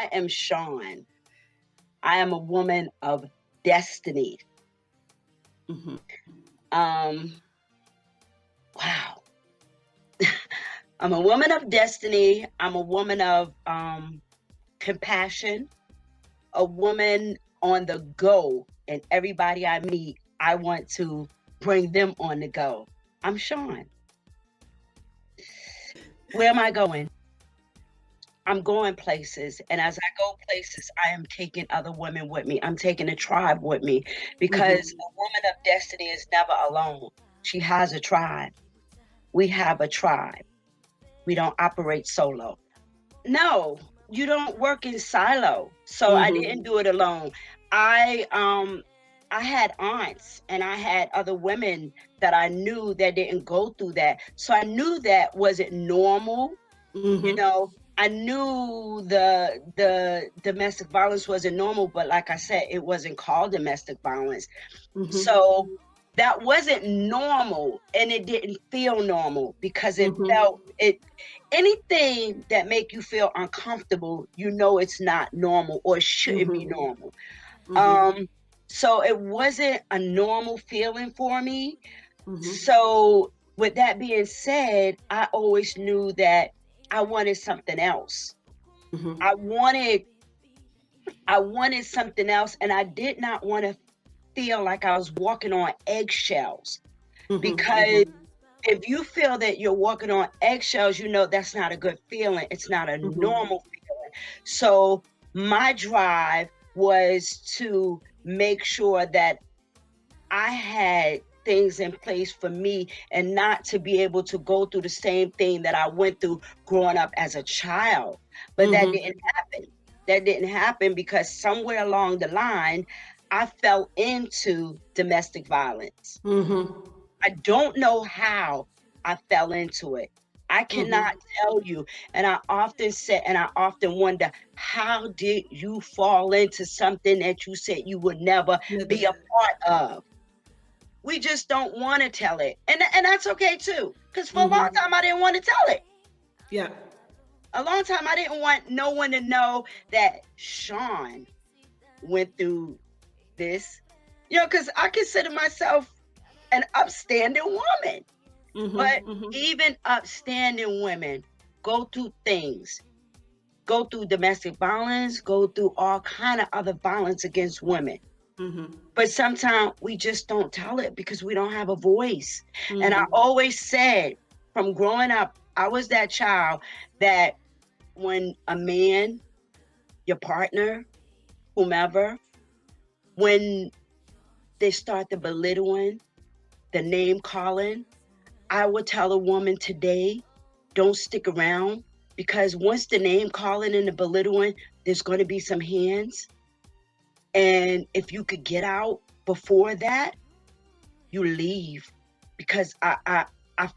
I am Shawn. I am a woman of destiny. Mm-hmm. Wow. I'm a woman of destiny. I'm a woman of compassion, a woman on the go. And everybody I meet, I want to bring them on the go. I'm Shawn. Where am I going? I'm going places. And as I go places, I am taking other women with me. I'm taking a tribe with me, because a woman of destiny is never alone. She has a tribe. We have a tribe. We don't operate solo. No, you don't work in silo. So I didn't do it alone. I had aunts and I had other women that I knew that didn't go through that. So I knew that wasn't normal. You know, I knew the domestic violence wasn't normal, but like I said, it wasn't called domestic violence. So that wasn't normal, and it didn't feel normal, because it felt anything that make you feel uncomfortable, you know, it's not normal, or it shouldn't be normal. So it wasn't a normal feeling for me. So with that being said, I always knew that I wanted something else. I wanted something else, and I did not want to feel like I was walking on eggshells. Because if you feel that you're walking on eggshells, you know that's not a good feeling. It's not a normal feeling. So my drive was to make sure that I had things in place for me, and not to be able to go through the same thing that I went through growing up as a child. But that didn't happen. That didn't happen because somewhere along the line, I fell into domestic violence. I don't know how I fell into it. I cannot tell you. And I often say, and I often wonder, how did you fall into something that you said you would never be a part of? We just don't want to tell it. And that's okay too. Because for a long time, I didn't want to tell it. Yeah. A long time, I didn't want no one to know that Shawn went through this. You know, because I consider myself an upstanding woman. But even upstanding women go through things, go through domestic violence, go through all kind of other violence against women. But sometimes we just don't tell it because we don't have a voice. And I always said, from growing up, I was that child that when a man, your partner, whomever, when they start the belittling, the name calling, I would tell a woman today, don't stick around, because once the name calling and the belittling, there's going to be some hands. And if you could get out before that, you leave. Because I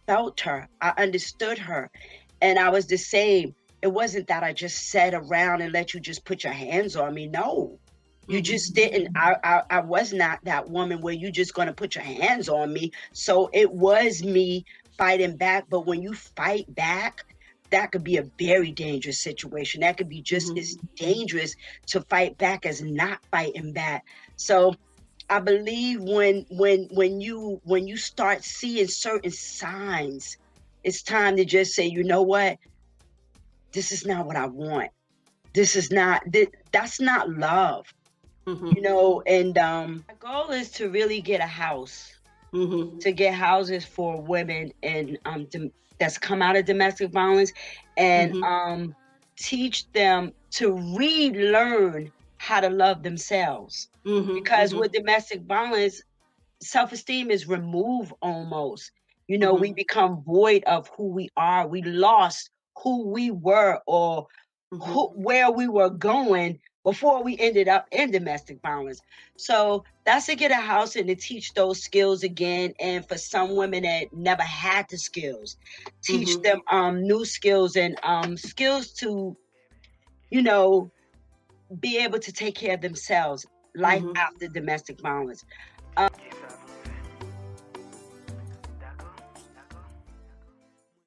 felt her, I understood her, and I was the same. It wasn't that I just sat around and let you just put your hands on me. No, you just didn't. I was not that woman where you just going to put your hands on me. So it was me fighting back. But when you fight back, that could be a very dangerous situation. That could be just as dangerous to fight back as not fighting back. So I believe when you start seeing certain signs, it's time to just say, you know what? This is not what I want. This is not, that's not love. You know, and my goal is to really get a house, to get houses for women and that's come out of domestic violence, and teach them to relearn how to love themselves. Because with domestic violence, self-esteem is removed almost. You know, we become void of who we are. We lost who we were, or where we were going before we ended up in domestic violence. So that's to get a house and to teach those skills again. And for some women that never had the skills, teach them new skills, and skills to, you know, be able to take care of themselves, life after domestic violence.